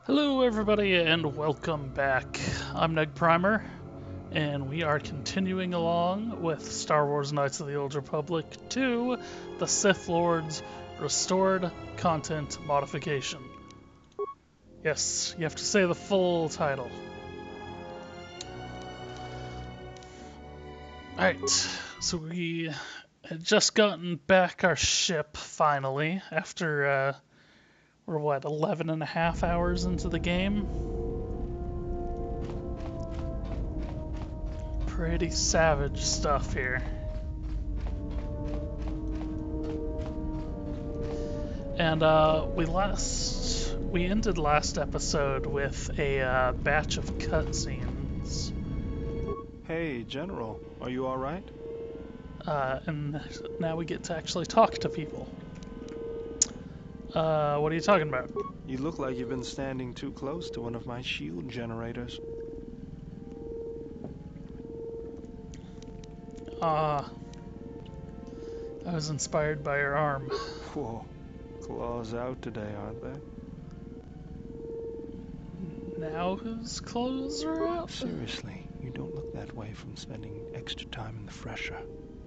Hello everybody and welcome back. I'm NegPrimer, and we are continuing along with Star Wars Knights of the Old Republic 2, the Sith Lord's Restored Content Modification. Yes, you have to say the full title. Alright, so we had just gotten back our ship, finally, after, we're what, 11 and a half hours into the game? Pretty savage stuff here. And we ended last episode with a batch of cutscenes. Hey, General, are you alright? And now we get to actually talk to people. What are you talking about? You look like you've been standing too close to one of my shield generators. I was inspired by your arm. Whoa, claws out today, aren't they? Now whose clothes are out? Seriously, you don't look that way from spending extra time in the fresher.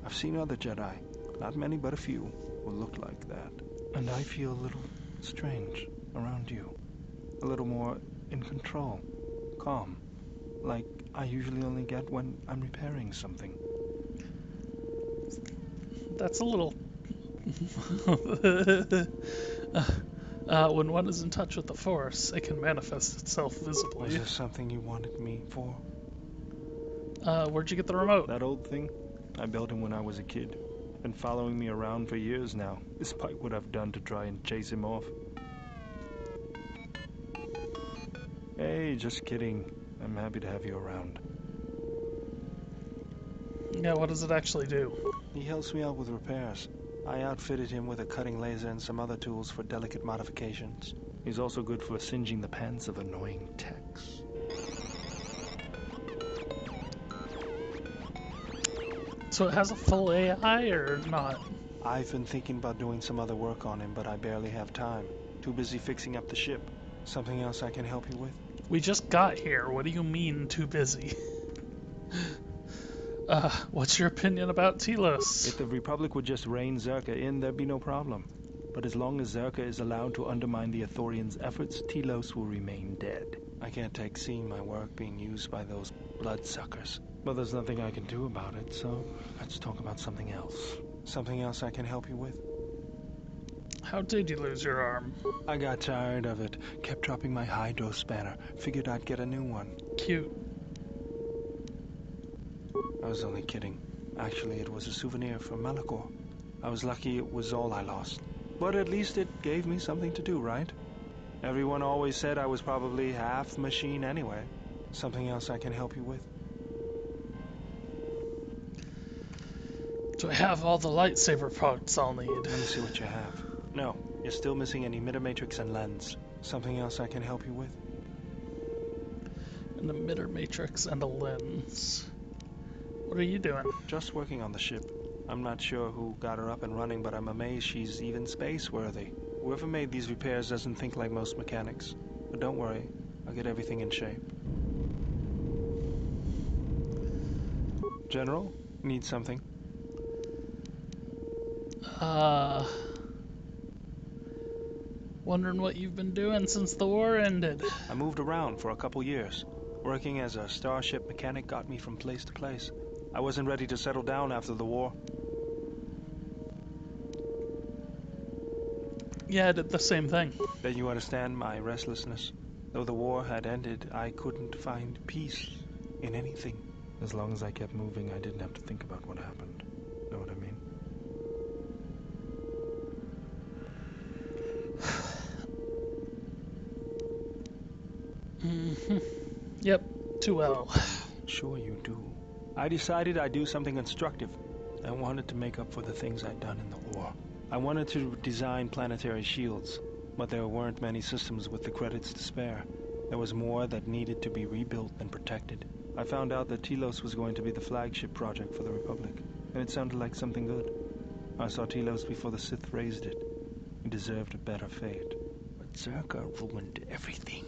I've seen other Jedi, not many but a few, who look like that. And I feel a little strange around you. A little more in control, calm, like I usually only get when I'm repairing something. That's a little... when one is in touch with the Force, it can manifest itself visibly. Was there something you wanted me for? Where'd you get the remote? That old thing? I built him when I was a kid. Been following me around for years now, despite what I've done to try and chase him off. Hey, just kidding. I'm happy to have you around. Yeah, what does it actually do? He helps me out with repairs. I outfitted him with a cutting laser and some other tools for delicate modifications. He's also good for singeing the pants of annoying techs. So it has a full AI or not? I've been thinking about doing some other work on him, but I barely have time. Too busy fixing up the ship. Something else I can help you with? We just got here. What do you mean, too busy? What's your opinion about Telos? If the Republic would just rein Zerka in, there'd be no problem. But as long as Zerka is allowed to undermine the Ithorians' efforts, Telos will remain dead. I can't take seeing my work being used by those bloodsuckers. But there's nothing I can do about it, so let's talk about something else. Something else I can help you with? How did you lose your arm? I got tired of it. Kept dropping my hydro spanner. Figured I'd get a new one. Cute. I was only kidding. Actually, it was a souvenir from Malachor. I was lucky it was all I lost. But at least it gave me something to do, right? Everyone always said I was probably half machine anyway. Something else I can help you with? Do I have all the lightsaber parts I'll need? Let me see what you have. No, you're still missing an emitter matrix and lens. Something else I can help you with? An emitter matrix and a lens. What are you doing? Just working on the ship. I'm not sure who got her up and running, but I'm amazed she's even space-worthy. Whoever made these repairs doesn't think like most mechanics. But don't worry, I'll get everything in shape. General, need something? Wondering what you've been doing since the war ended. I moved around for a couple years. Working as a starship mechanic got me from place to place. I wasn't ready to settle down after the war. Yeah, I did the same thing. Then you understand my restlessness. Though the war had ended, I couldn't find peace in anything. As long as I kept moving, I didn't have to think about what happened. Know what I mean? Yep, too well. Sure you do. I decided I'd do something constructive. I wanted to make up for the things I'd done in the war. I wanted to design planetary shields, but there weren't many systems with the credits to spare. There was more that needed to be rebuilt and protected. I found out that Telos was going to be the flagship project for the Republic, and it sounded like something good. I saw Telos before the Sith raised it. He deserved a better fate. But Zerka ruined everything.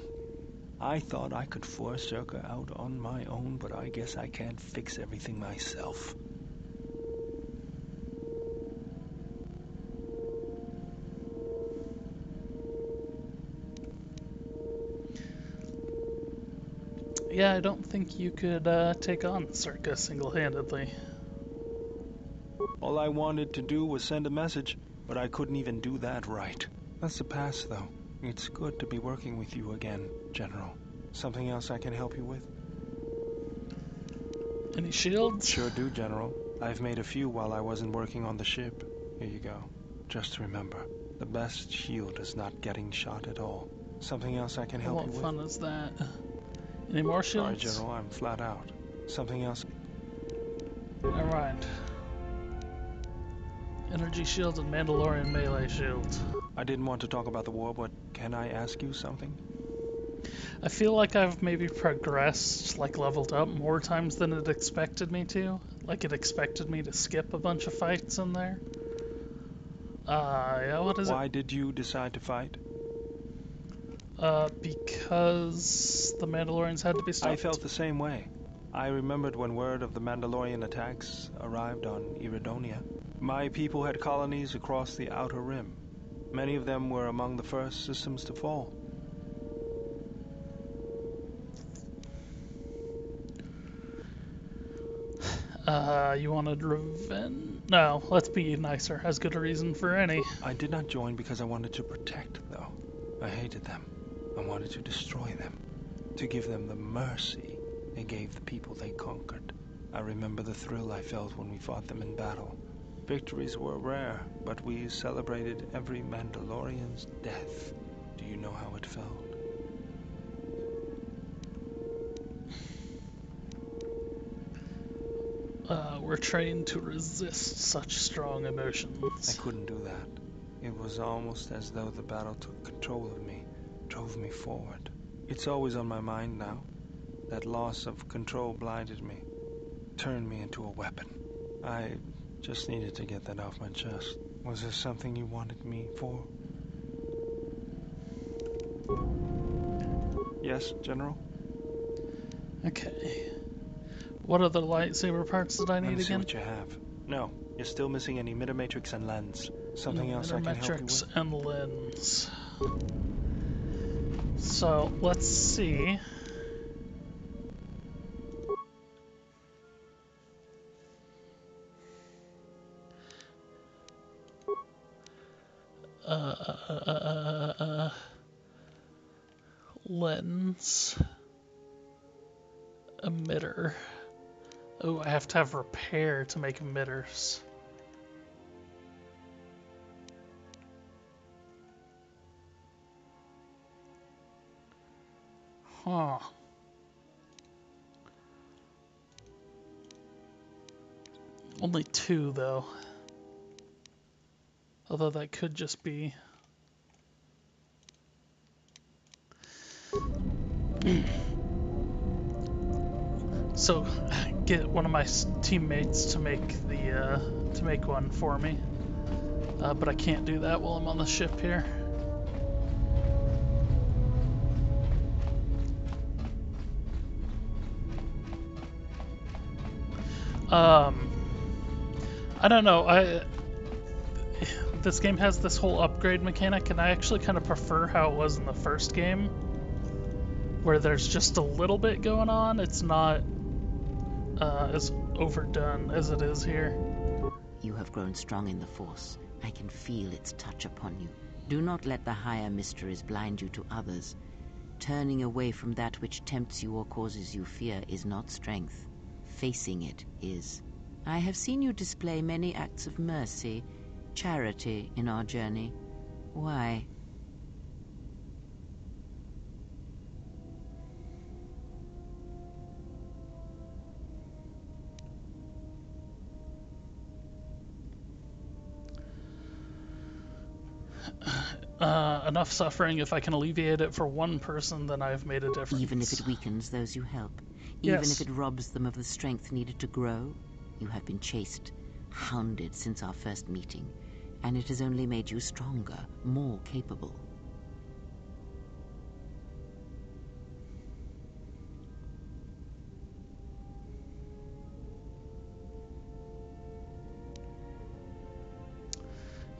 I thought I could force Circa out on my own, but I guess I can't fix everything myself. Yeah, I don't think you could take on Circa single-handedly. All I wanted to do was send a message, but I couldn't even do that right. That's the past, though. It's good to be working with you again, General. Something else I can help you with? Any shields? Sure do, General. I've made a few while I wasn't working on the ship. Here you go. Just remember, the best shield is not getting shot at all. Something else I can help you with? What fun is that? Any more Sorry, shields? General, I'm flat out. Something else? Alright. Energy shields and Mandalorian melee shields. I didn't want to talk about the war, but can I ask you something? I feel like I've maybe progressed, like leveled up more times than it expected me to. Like it expected me to skip a bunch of fights in there. Yeah, what is it? Why did you decide to fight? Because the Mandalorians had to be stopped. I felt the same way. I remembered when word of the Mandalorian attacks arrived on Iridonia. My people had colonies across the Outer Rim. Many of them were among the first systems to fall. You wanted revenge? No, let's be nicer. As good a reason for any. I did not join because I wanted to protect, though. I hated them. I wanted to destroy them. To give them the mercy they gave the people they conquered. I remember the thrill I felt when we fought them in battle. Victories were rare, but we celebrated every Mandalorian's death. Do you know how it felt? We're trained to resist such strong emotions. I couldn't do that. It was almost as though the battle took control of me, drove me forward. It's always on my mind now. That loss of control blinded me, turned me into a weapon. I just needed to get that off my chest. Was there something you wanted me for? Yes, General? Okay. What other lightsaber parts did I need Let me see again? what you have. No, you're still missing any emitter-matrix and lens. Something else I can help you with? And lens. So, let's see. Lens. Emitter. Oh, I have to have repair to make emitters. Huh. Only 2, though. Although that could just be... So, get one of my teammates to make the to make one for me. But I can't do that while I'm on the ship here. I don't know. This game has this whole upgrade mechanic, and I actually kind of prefer how it was in the first game, where there's just a little bit going on. It's not as overdone as it is here. You have grown strong in the Force. I can feel its touch upon you. Do not let the higher mysteries blind you to others. Turning away from that which tempts you or causes you fear is not strength. Facing it is. I have seen you display many acts of mercy, charity in our journey. Why? Enough suffering. If I can alleviate it for one person, then I've made a difference. Even if it weakens those you help? Yes. Even if it robs them of the strength needed to grow? You have been chased, hounded since our first meeting, and it has only made you stronger, more capable.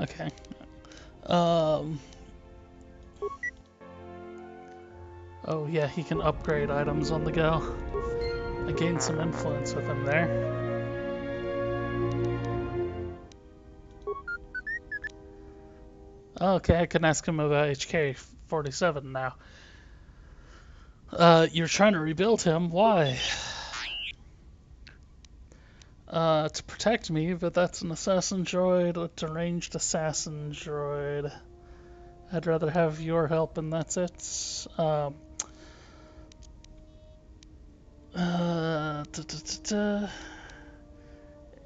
Okay. Oh yeah, he can upgrade items on the go. I gained some influence with him there. Okay, I can ask him about HK-47 now. You're trying to rebuild him. Why? To protect me, but that's an assassin droid. It's a ranged assassin droid. I'd rather have your help, and that's it.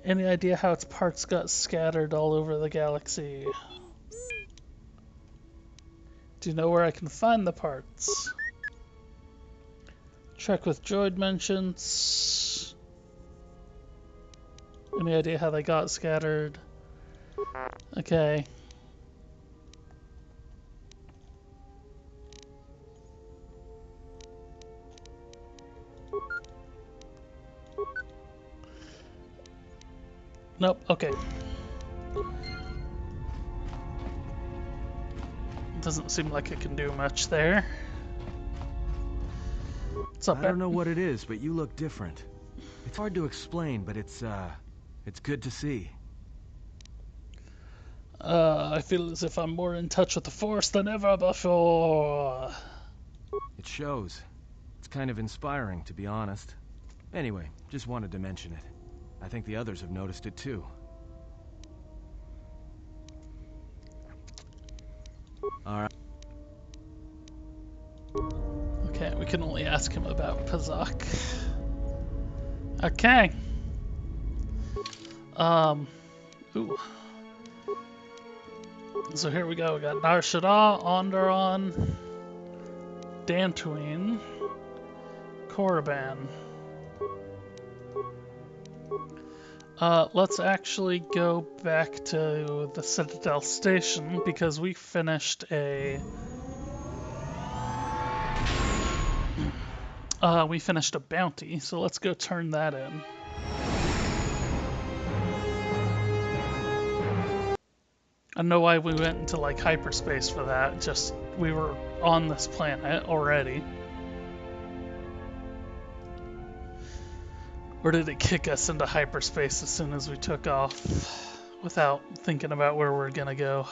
Any idea how its parts got scattered all over the galaxy? Do you know where I can find the parts? Check with droid mentions. Any idea how they got scattered? Okay. Nope, okay. Doesn't seem like it can do much there. What's up, I don't know what it is, but you look different. It's hard to explain, but it's good to see. I feel as if I'm more in touch with the Force than ever before. It shows. It's kind of inspiring, to be honest. Anyway, just wanted to mention it. I think the others have noticed it too. Alright. Okay, we can only ask him about Pazak. Okay. Ooh. So here we go. We got Nar Shaddaa, Onderon, Dantooine, Korriban. Let's actually go back to the Citadel Station because we finished a bounty, so let's go turn that in. I don't know why we went into like hyperspace for that, just we were on this planet already. Or did it kick us into hyperspace as soon as we took off without thinking about where we're gonna go?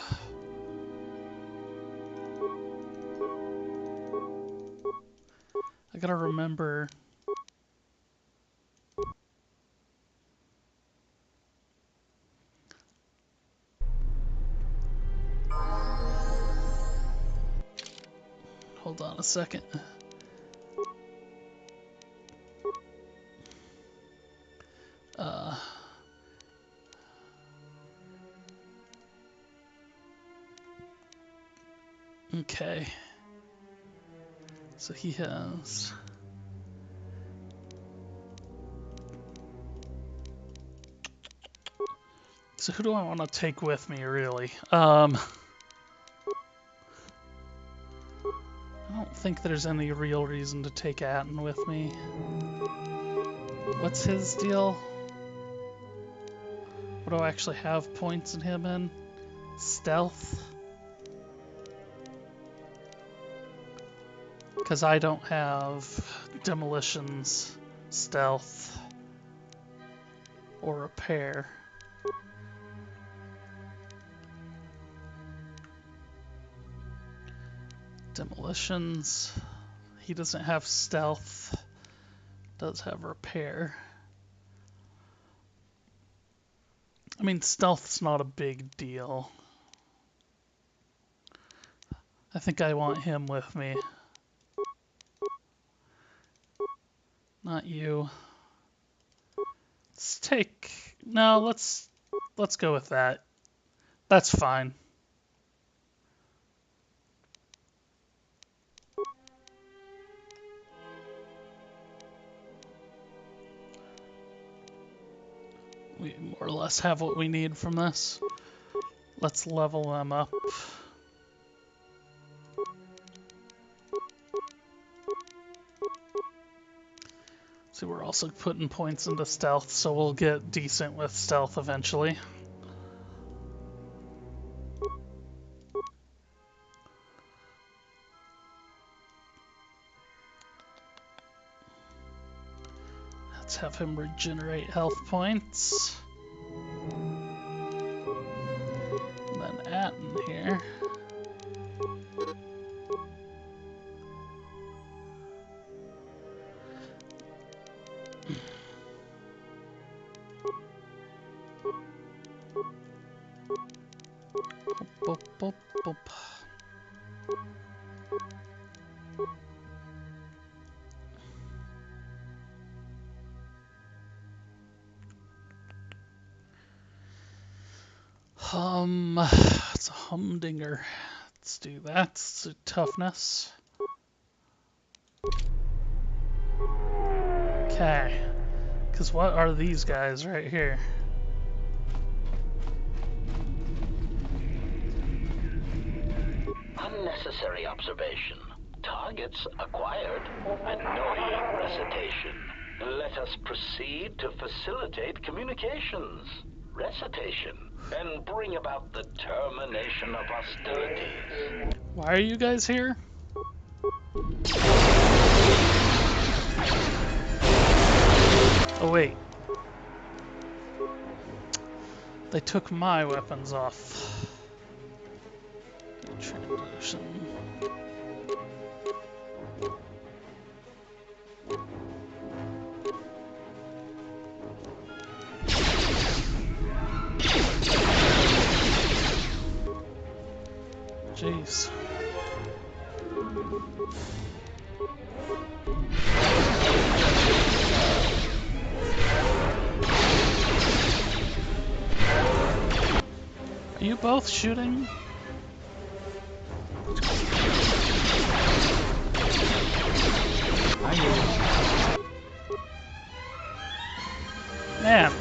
I gotta remember. Hold on a second. Okay. So he has... So who do I want to take with me, really? I don't think there's any real reason to take Atten with me. What's his deal? What do I actually have points in him in? Stealth? Because I don't have demolitions, stealth, or repair. Demolitions. He doesn't have stealth. Does have repair. I mean, stealth's not a big deal. I think I want him with me. Not you. Let's take... No, let's go with that. That's fine. We more or less have what we need from this. Let's level them up. So we're also putting points into stealth, so we'll get decent with stealth eventually. Let's have him regenerate health points. And then Atten here. Boop, boop, boop. It's a humdinger. Let's do that. It's a toughness. Okay. Because what are these guys right here? Unnecessary observation. Targets acquired. Annoying recitation. Let us proceed to facilitate communications. Recitation. And bring about the termination of hostilities. Why are you guys here? Oh wait. They took my weapons off. Transition. Jeez. Are you both shooting? Man.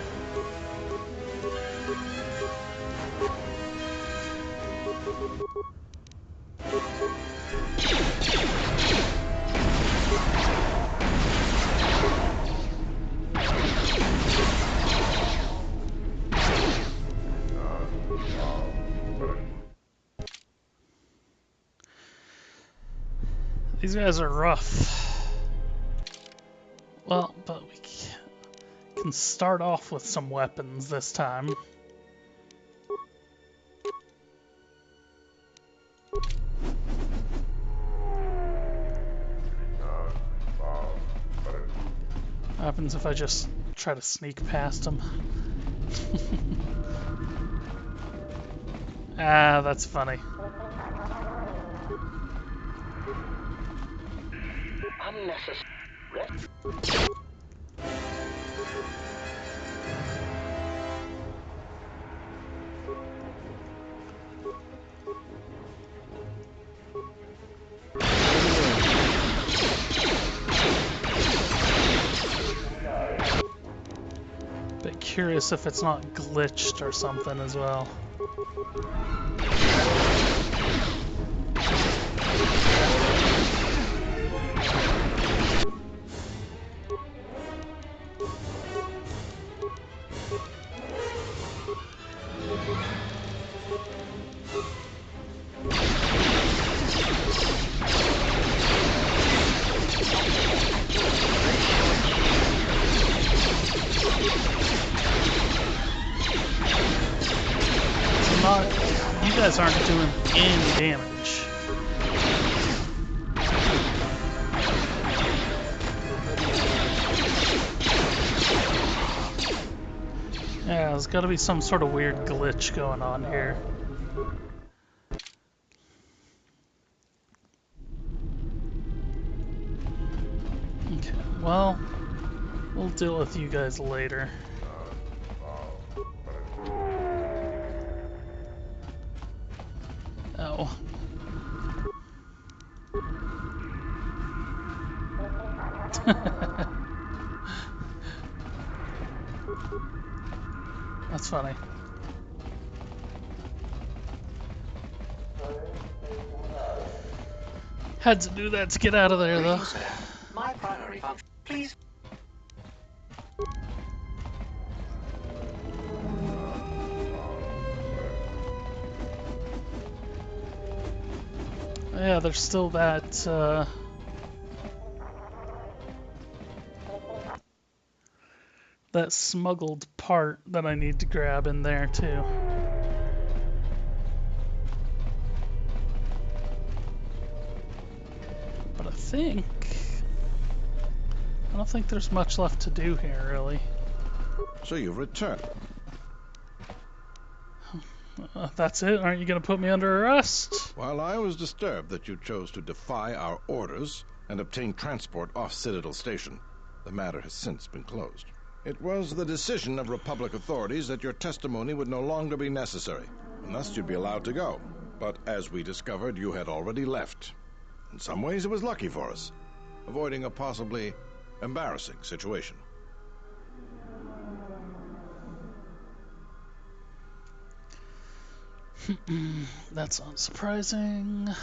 These guys are rough. Well, but we can start off with some weapons this time. What happens if I just try to sneak past them? Ah, that's funny. Unnecessary. Bit curious if it's not glitched or something as well. You guys aren't doing any damage. Yeah, there's gotta be some sort of weird glitch going on here. Okay, well, we'll deal with you guys later. Oh. That's funny. Had to do that to get out of there, though. My primary function. Please. Yeah, there's still that, that smuggled part that I need to grab in there too. But I don't think there's much left to do here, really. So you've returned. That's it? Aren't you going to put me under arrest? While I was disturbed that you chose to defy our orders and obtain transport off Citadel Station, the matter has since been closed. It was the decision of Republic authorities that your testimony would no longer be necessary, and thus you'd be allowed to go. But as we discovered, you had already left. In some ways, it was lucky for us, avoiding a possibly embarrassing situation. That's unsurprising.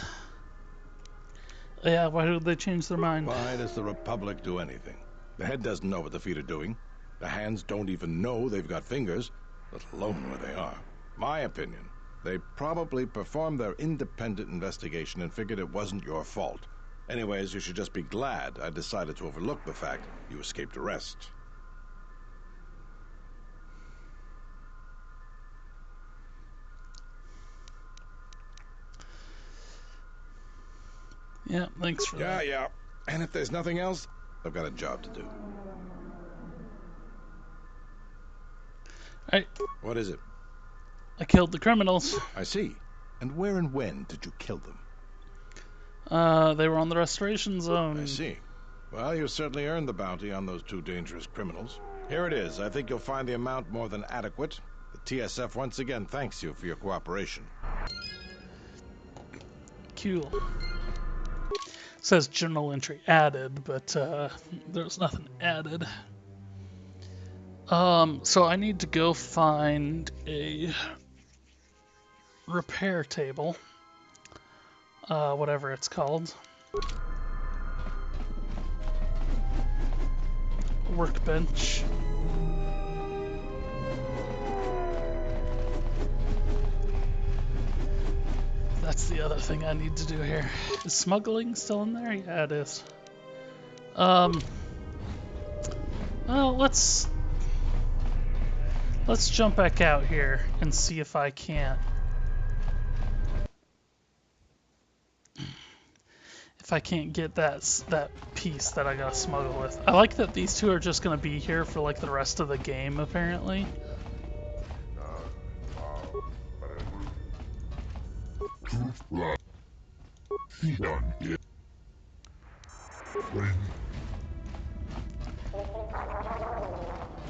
Yeah, why did they change their mind? Why does the Republic do anything? The head doesn't know what the feet are doing. The hands don't even know they've got fingers, let alone where they are. My opinion, they probably performed their independent investigation and figured it wasn't your fault. Anyways, you should just be glad I decided to overlook the fact you escaped arrest. Yeah, thanks for that. Yeah. And if there's nothing else, I've got a job to do. Right. What is it? I killed the criminals. I see. And where and when did you kill them? They were on the restoration zone. I see. Well, you certainly earned the bounty on those two dangerous criminals. Here it is. I think you'll find the amount more than adequate. The TSF once again thanks you for your cooperation. Cool. Says journal entry added, but there's nothing added. So I need to go find a repair table, whatever it's called. Workbench. That's the other thing I need to do here. Is smuggling still in there? Yeah, it is. Well, let's jump back out here and see if I can't. If I can't get that piece that I gotta smuggle with. I like that these two are just gonna be here for like the rest of the game, apparently.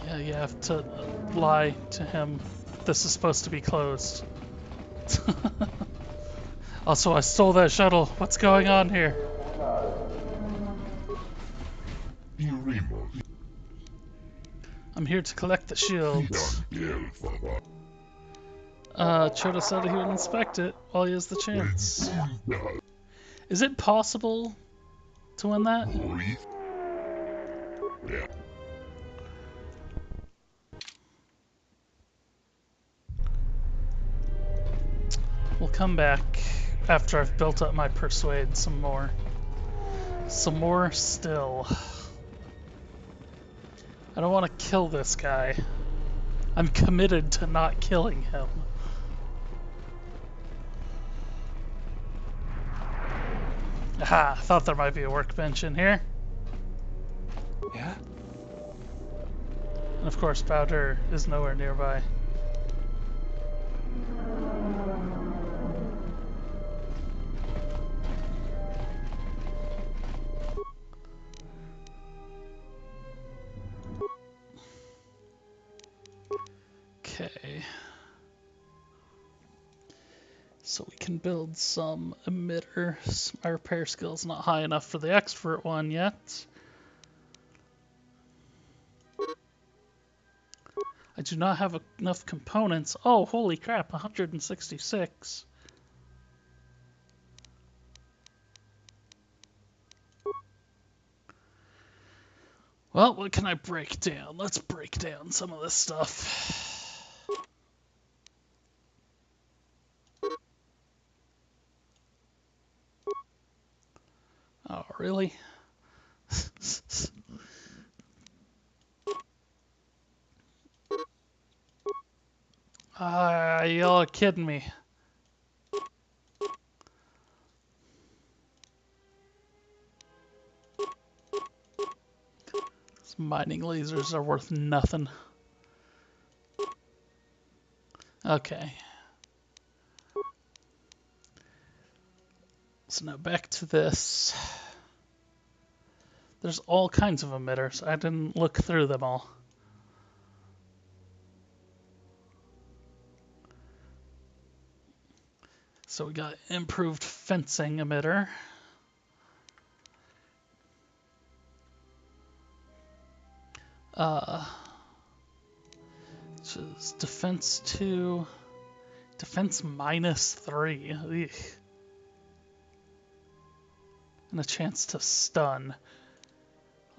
Yeah, you have to lie to him. This is supposed to be closed. Also, I stole that shuttle. What's going on here? I'm here to collect the shield. Chota said he would inspect it while he has the chance. Is it possible to win that? We'll come back after I've built up my persuade some more. Some more still. I don't want to kill this guy. I'm committed to not killing him. Aha, thought there might be a workbench in here. Yeah? And of course, powder is nowhere nearby. Okay. So we can build some emitter. My repair skill's not high enough for the expert one yet. I do not have enough components. Oh, holy crap, 166. Well, what can I break down? Let's break down some of this stuff. Oh, really? Y'all are kidding me. These mining lasers are worth nothing. Okay. So now back to this. There's all kinds of emitters. I didn't look through them all. So we got improved fencing emitter. Which is defense 2, defense -3. Eek. And a chance to stun.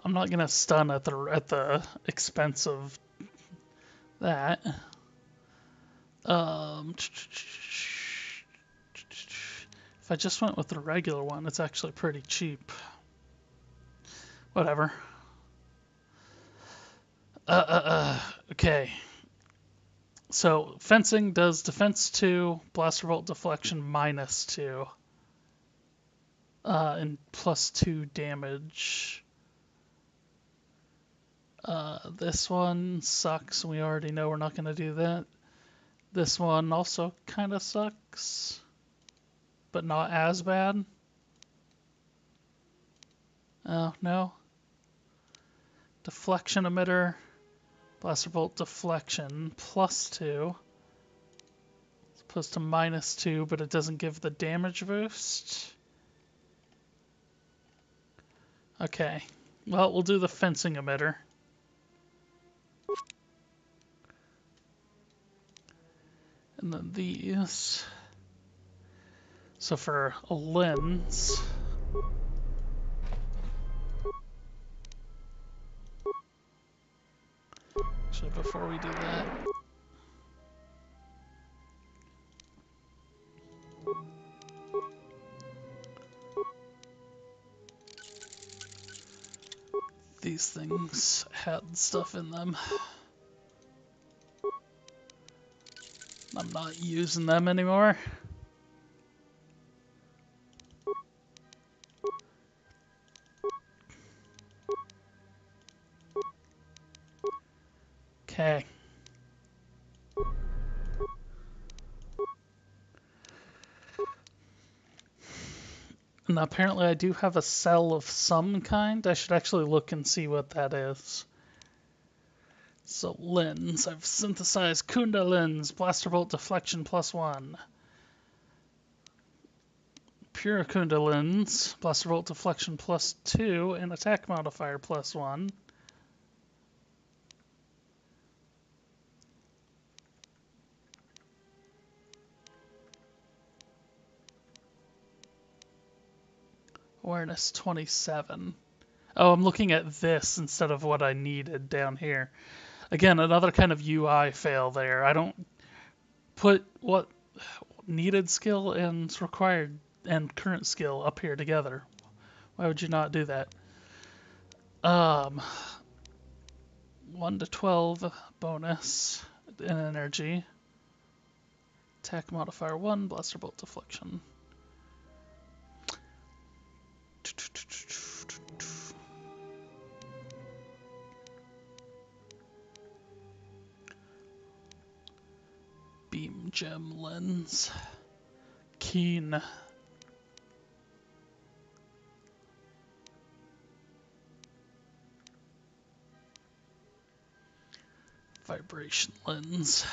I'm not gonna stun at the expense of that. If I just went with the regular one, it's actually pretty cheap. Whatever. Okay. So fencing does defense 2, blaster bolt deflection -2, and +2 damage. This one sucks. We already know we're not gonna do that. This one also kind of sucks, but not as bad. Oh, no. Deflection emitter, blaster bolt deflection, +2. As opposed to -2, but it doesn't give the damage boost. Okay. Well, we'll do the fencing emitter. And then these. So for a lens. Actually, before we do that. These things had stuff in them. I'm not using them anymore. Okay. And apparently I do have a cell of some kind. I should actually look and see what that is. So lens, I've synthesized Kunda lens, blaster bolt deflection +1. Pure Kunda lens, blaster bolt deflection +2, and attack modifier +1. Awareness 27. Oh, I'm looking at this instead of what I needed down here. Again, another kind of UI fail there. I don't put what needed skill and required and current skill up here together. Why would you not do that? 1 to 12 bonus in energy. Attack modifier 1, blaster bolt deflection. Beam gem lens. Keen. Vibration lens.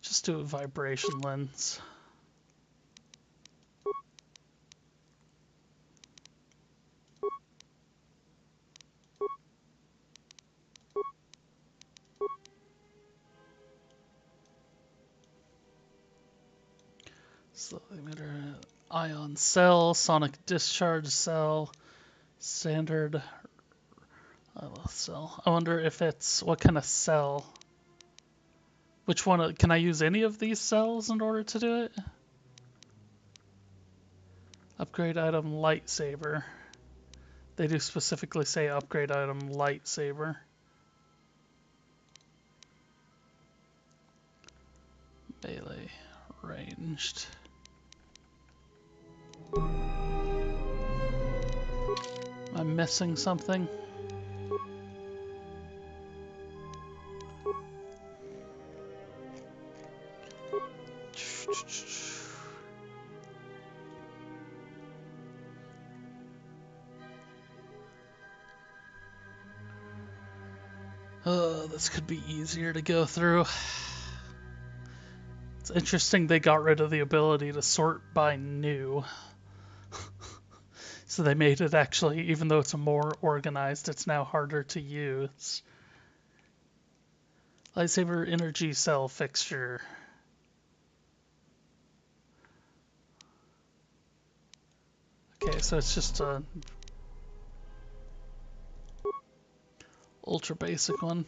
Just do a vibration lens. So emitter, ion cell, sonic discharge cell, Standard cell. I wonder if it's what kind of cell. Which one? Can I use any of these cells in order to do it? Upgrade item lightsaber. They do specifically say upgrade item lightsaber. Melee ranged. Am I missing something? Oh, this could be easier to go through. It's interesting they got rid of the ability to sort by new. So they made it actually, even though it's more organized, it's now harder to use. Lightsaber energy cell fixture. Okay, so it's just a ultra basic one.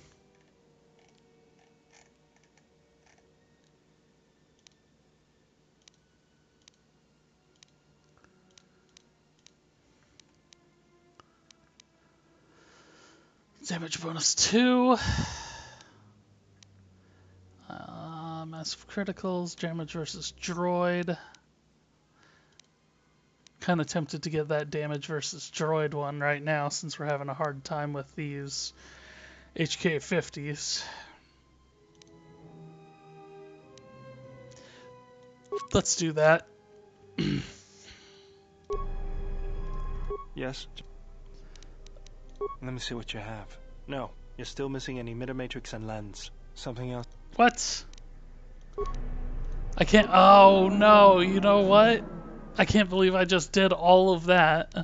Damage bonus 2. Massive criticals, damage versus droid. Kind of tempted to get that damage versus droid one right now since we're having a hard time with these HK50s. Let's do that. Yes? Let me see what you have. No, you're still missing an emitter matrix and lens. Something else? What? I can't. Oh no, you know what? I can't believe I just did all of that.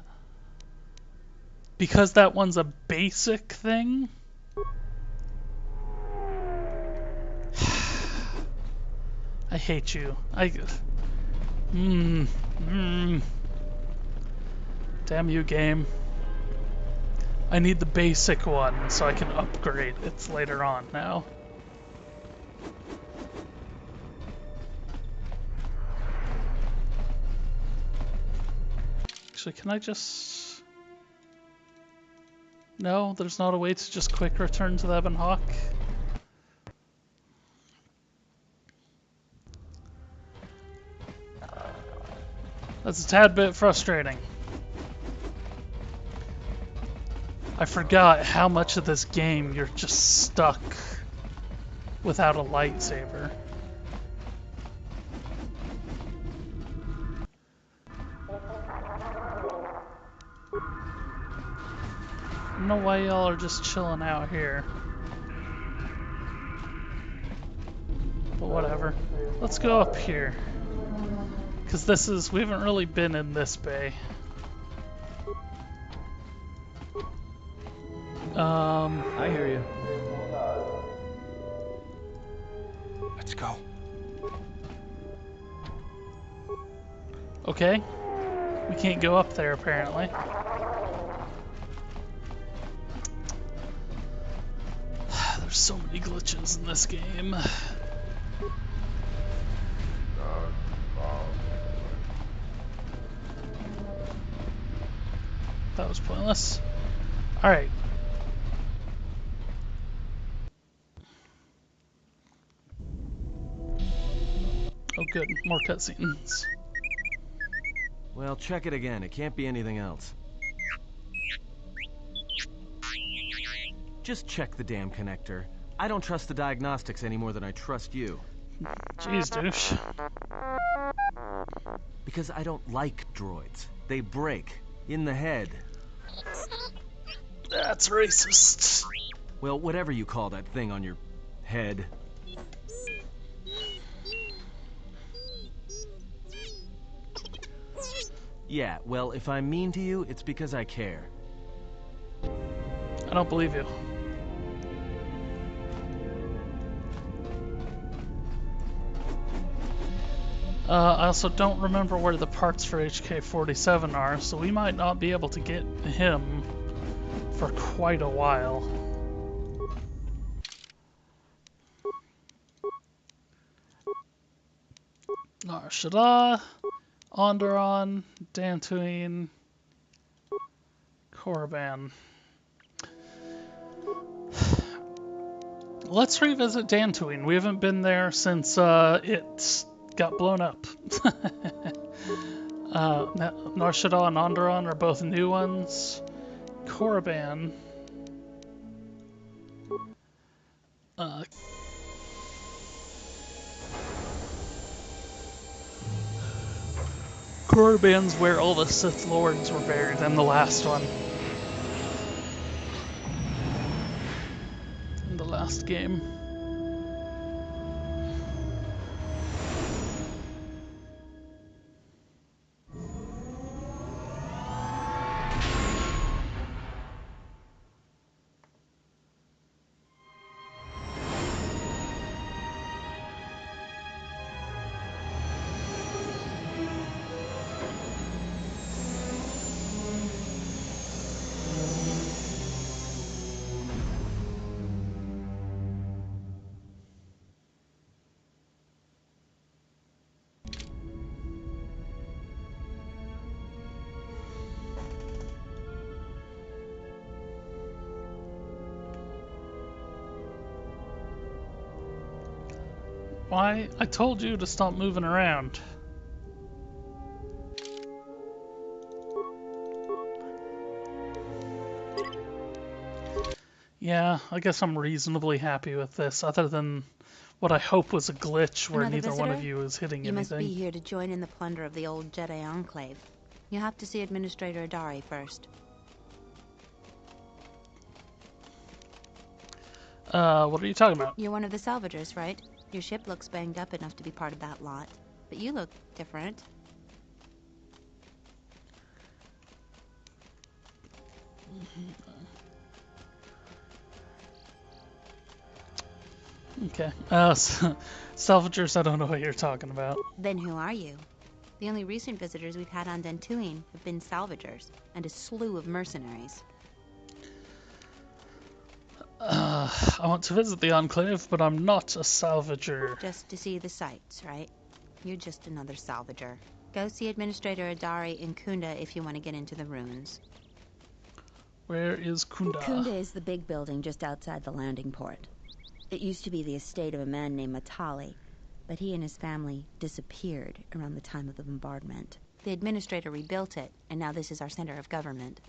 Because that one's a basic thing? I hate you. Damn you, game. I need the basic one so I can upgrade it later on now. Actually, can I just... No, there's not a way to just quick return to the Ebon Hawk. That's a tad bit frustrating. I forgot how much of this game you're just stuck without a lightsaber. I don't know why y'all are just chilling out here. But whatever. Let's go up here. Because we haven't really been in this bay. I hear you. Let's go. Okay. We can't go up there apparently. There's so many glitches in this game. That was pointless. Alright. Oh good, more cutscenes. Well, check it again. It can't be anything else. Just check the damn connector. I don't trust the diagnostics any more than I trust you. Jeez, douche. Because I don't like droids. They break. In the head. That's racist. Well, whatever you call that thing on your head. Yeah, well, if I'm mean to you, it's because I care. I don't believe you. I also don't remember where the parts for HK-47 are, so we might not be able to get him for quite a while. Nar Shaddaa, Onderon, Dantooine, Korriban. Let's revisit Dantooine. We haven't been there since it got blown up. Nar Shaddaa and Onderon are both new ones. Korriban. Korriban's where all the Sith Lords were buried in the last one. In the last game. Why? I told you to stop moving around. Yeah, I guess I'm reasonably happy with this, other than what I hope was a glitch where Another neither one of visitor? you is hitting You must anything. be here to join in the plunder of the old Jedi Enclave. You have to see Administrator Adari first. What are you talking about? You're one of the salvagers, right? Your ship looks banged up enough to be part of that lot. But you look different. Okay. Salvagers, I don't know what you're talking about. Then who are you? The only recent visitors we've had on Dantooine have been salvagers, and a slew of mercenaries. I want to visit the Enclave, but I'm not a salvager. Just to see the sights, right? You're just another salvager. Go see Administrator Adari in Kunda if you want to get into the ruins. Where is Kunda? Kunda is the big building just outside the landing port. It used to be the estate of a man named Matali, but he and his family disappeared around the time of the bombardment. The Administrator rebuilt it, and now this is our center of government.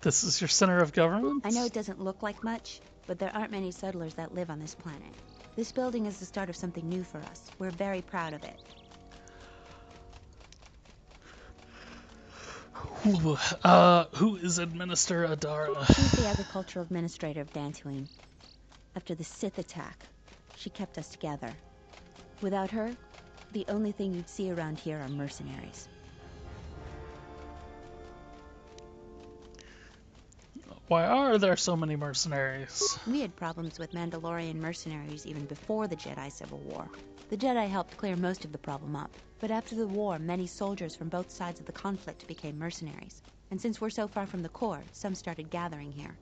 This is your center of government? I know it doesn't look like much, but there aren't many settlers that live on this planet. This building is the start of something new for us. We're very proud of it. Who is Administrator Adara? She's the agricultural administrator of Dantooine. After the Sith attack, she kept us together. Without her, the only thing you'd see around here are mercenaries. Why are there so many mercenaries? We had problems with Mandalorian mercenaries even before the Jedi Civil War. The Jedi helped clear most of the problem up, but after the war, many soldiers from both sides of the conflict became mercenaries. And since we're so far from the core, some started gathering here.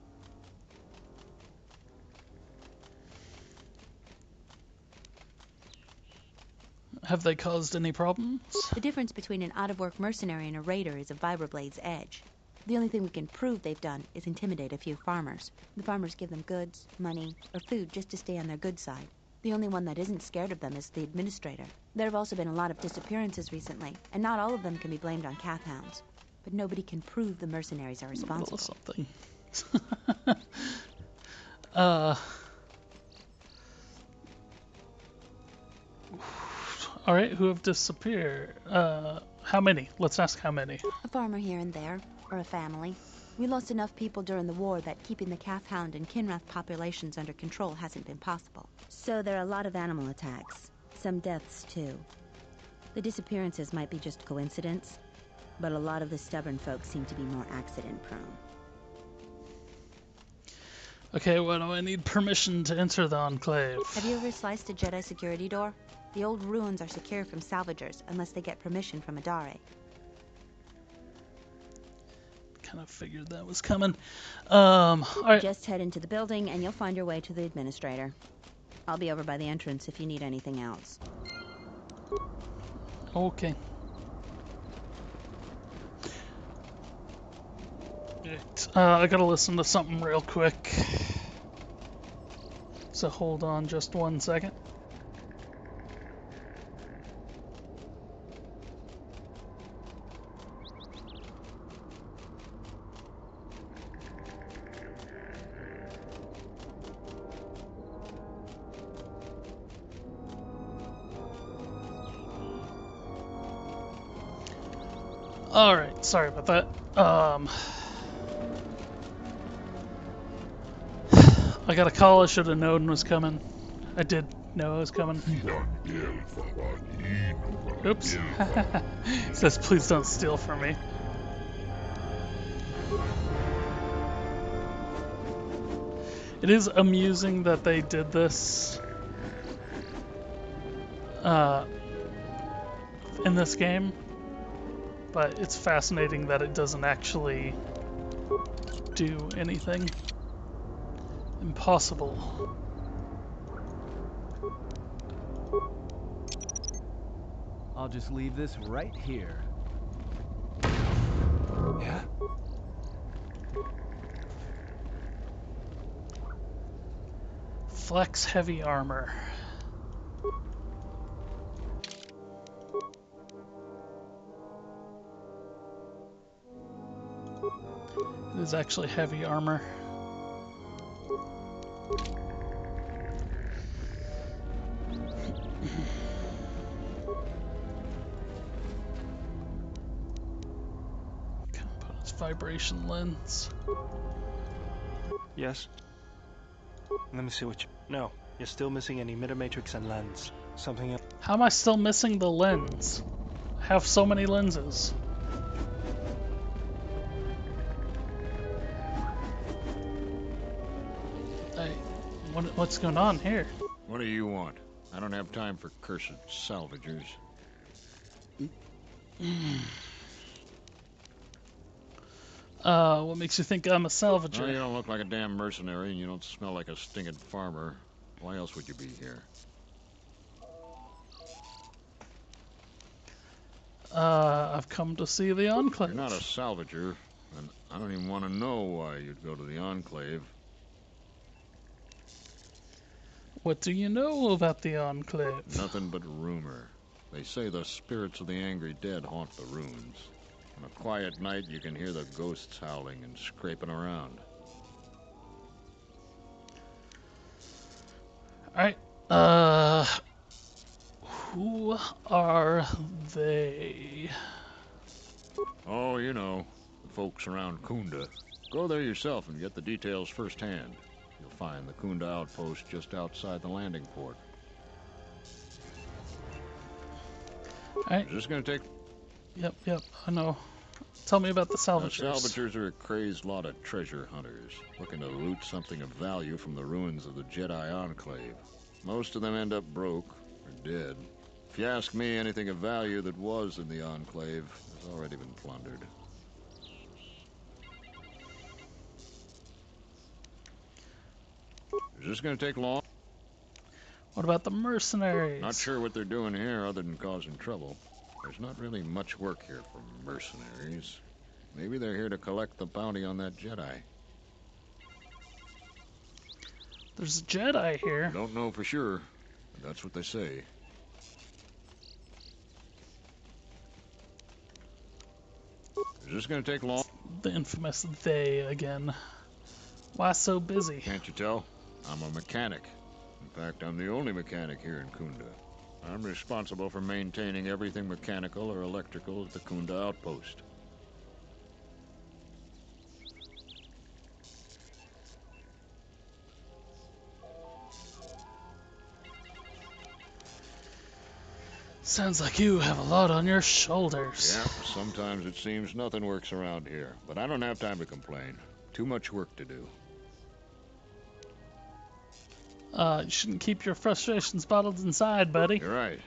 Have they caused any problems? The difference between an out-of-work mercenary and a raider is a vibroblade's edge. The only thing we can prove they've done is intimidate a few farmers. The farmers give them goods, money, or food just to stay on their good side. The only one that isn't scared of them is the Administrator. There have also been a lot of disappearances recently, and not all of them can be blamed on Kath hounds. But nobody can prove the mercenaries are responsible. Something. Alright, who have disappeared? How many? Let's ask how many. A farmer here and there, or a family. We lost enough people during the war that keeping the Kath hound and Kinrath populations under control hasn't been possible. So there are a lot of animal attacks. Some deaths, too. The disappearances might be just coincidence, but a lot of the stubborn folks seem to be more accident-prone. Okay, what do I need permission to enter the Enclave? Have you ever sliced a Jedi security door? The old ruins are secure from salvagers unless they get permission from Adare. Kind of figured that was coming. Alright. Just head into the building and you'll find your way to the administrator. I'll be over by the entrance if you need anything else. Okay. Right. I gotta listen to something real quick. So hold on just 1 second. Alright, sorry about that. I got a call. I should have known was coming. I did know it was coming. Oops. It says, please don't steal from me. It is amusing that they did this in this game, but it's fascinating that it doesn't actually do anything. Impossible. I'll just leave this right here. Yeah? Flex heavy armor. It is actually heavy armor. Components vibration lens. Yes. Let me see what you... No, you're still missing an emitter matrix and lens. Something else. How am I still missing the lens? I have so many lenses. What's going on here? What do you want? I don't have time for cursed salvagers. What makes you think I'm a salvager? Well, you don't look like a damn mercenary, and you don't smell like a stinking farmer. Why else would you be here? I've come to see the Enclave. You're not a salvager, and I don't even want to know why you'd go to the Enclave. What do you know about the Enclave? Nothing but rumor. They say the spirits of the angry dead haunt the ruins. On a quiet night, you can hear the ghosts howling and scraping around. Alright, who are they? Oh, you know, the folks around Kunda. Go there yourself and get the details firsthand. You'll find the Kunda outpost just outside the landing port. Alright. Is this going to take... Yep, I know. Tell me about the salvagers. Salvagers are a crazed lot of treasure hunters, looking to loot something of value from the ruins of the Jedi Enclave. Most of them end up broke, or dead. If you ask me, anything of value that was in the Enclave has already been plundered. Is this going to take long? What about the mercenaries? Not sure what they're doing here other than causing trouble. There's not really much work here for mercenaries. Maybe they're here to collect the bounty on that Jedi. There's a Jedi here. Don't know for sure, but that's what they say. Is this going to take long? The infamous they again. Why so busy? Can't you tell? I'm a mechanic. In fact, I'm the only mechanic here in Kunda. I'm responsible for maintaining everything mechanical or electrical at the Kunda outpost. Sounds like you have a lot on your shoulders. Yeah, sometimes it seems nothing works around here, but I don't have time to complain. Too much work to do. You shouldn't keep your frustrations bottled inside, buddy. You're right.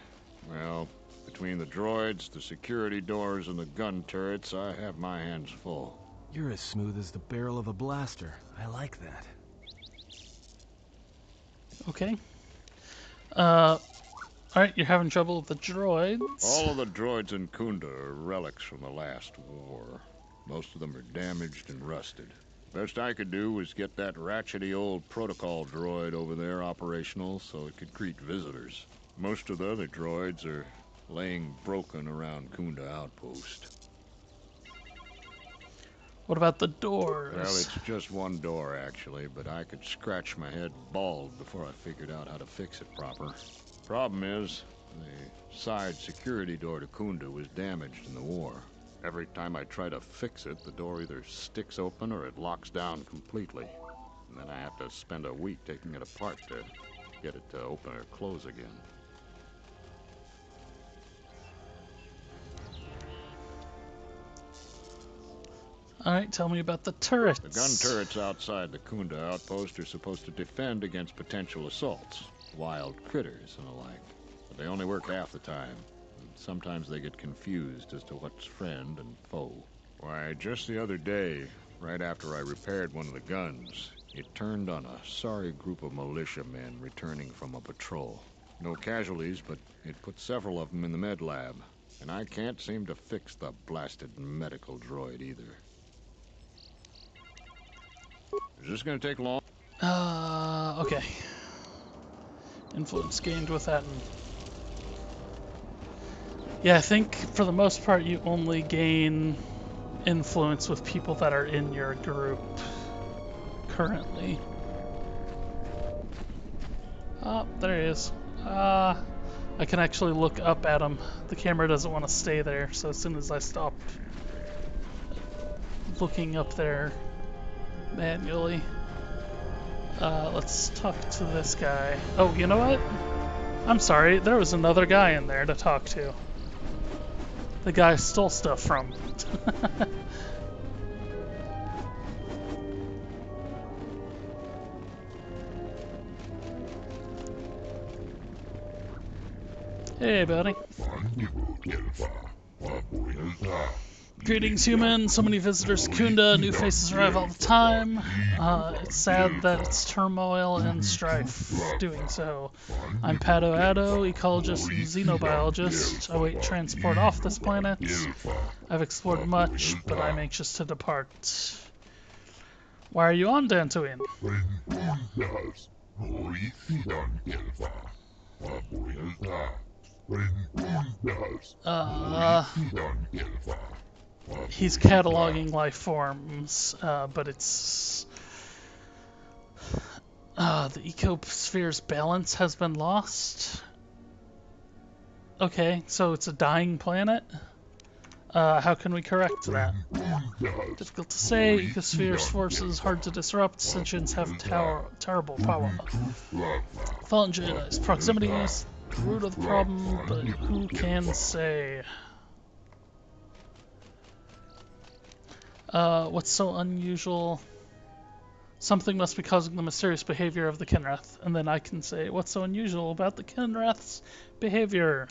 Well, between the droids, the security doors, and the gun turrets, I have my hands full. You're as smooth as the barrel of a blaster. I like that. Okay. Alright, you're having trouble with the droids. All of the droids in Kunda are relics from the last war. Most of them are damaged and rusted. Best I could do was get that ratchety old protocol droid over there operational so it could greet visitors. Most of the other droids are laying broken around Kunda Outpost. What about the doors? Well, it's just one door, actually, but I could scratch my head bald before I figured out how to fix it proper. Problem is, the side security door to Kunda was damaged in the war. Every time I try to fix it, the door either sticks open or it locks down completely. And then I have to spend a week taking it apart to get it to open or close again. Alright, tell me about the turrets. The gun turrets outside the Kunda outpost are supposed to defend against potential assaults, wild critters and the like. But they only work half the time. And sometimes they get confused as to what's friend and foe. Why, just the other day, right after I repaired one of the guns, it turned on a sorry group of militiamen returning from a patrol. No casualties, but it put several of them in the med lab. And I can't seem to fix the blasted medical droid either. Is this gonna take long? Okay. Influence gained with that. Yeah, I think for the most part you only gain influence with people that are in your group currently. Oh, there he is. I can actually look up at him. The camera doesn't want to stay there, so as soon as I stop looking up there manually. Let's talk to this guy. Oh, you know what? I'm sorry, there was another guy in there to talk to. The guy I stole stuff from. Hey, buddy. Greetings, human. So many visitors to Kunda. New faces arrive all the time. It's sad that it's turmoil and strife doing so. I'm Pato Addo, ecologist and xenobiologist. I await transport off this planet. I've explored much, but I'm anxious to depart. Why are you on Dantooine? He's cataloging life forms, but it's... the ecosphere's balance has been lost? Okay, so it's a dying planet? How can we correct that? Difficult to say. Ecosphere's forces hard to disrupt. Sentients have terrible power. Fallen Jedi's proximity is the root of the problem, but who can say? What's so unusual? Something must be causing the mysterious behavior of the Kinrath. And then I can say, what's so unusual about the Kinrath's behavior?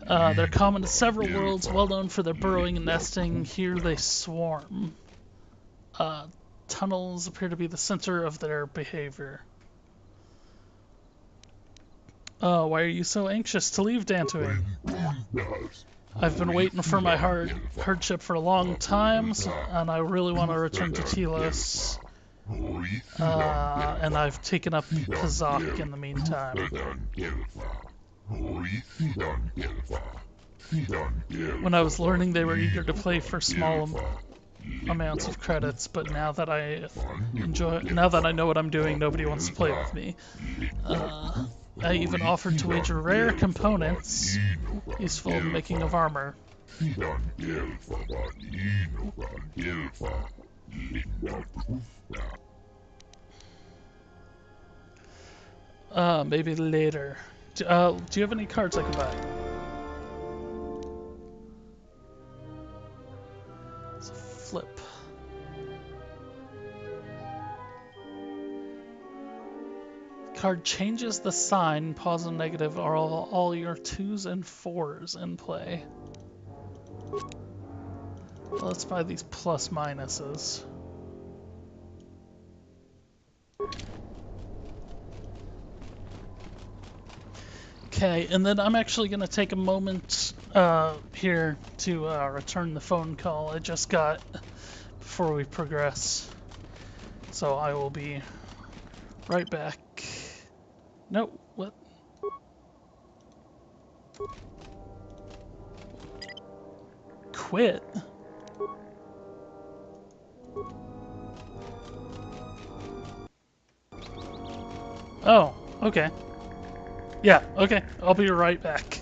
They're common to several worlds, well known for their burrowing and nesting. Here they swarm. Tunnels appear to be the center of their behavior. Why are you so anxious to leave Dantooine? I've been waiting for my hardship for a long time, and I really want to return to Telos. And I've taken up Kazakh in the meantime. When I was learning, they were eager to play for small amounts of credits, but now that I know what I'm doing, nobody wants to play with me. I even offered to wager rare components useful in making of armor. Maybe later. Do you have any cards I can buy? It's a flip. Card changes the sign, positive, negative, are all your 2s and 4s in play. Let's buy these plus minuses. Okay, and then I'm actually going to take a moment here to return the phone call I just got before we progress. So I will be right back. No, what? Quit? Oh, okay. Yeah, okay. I'll be right back.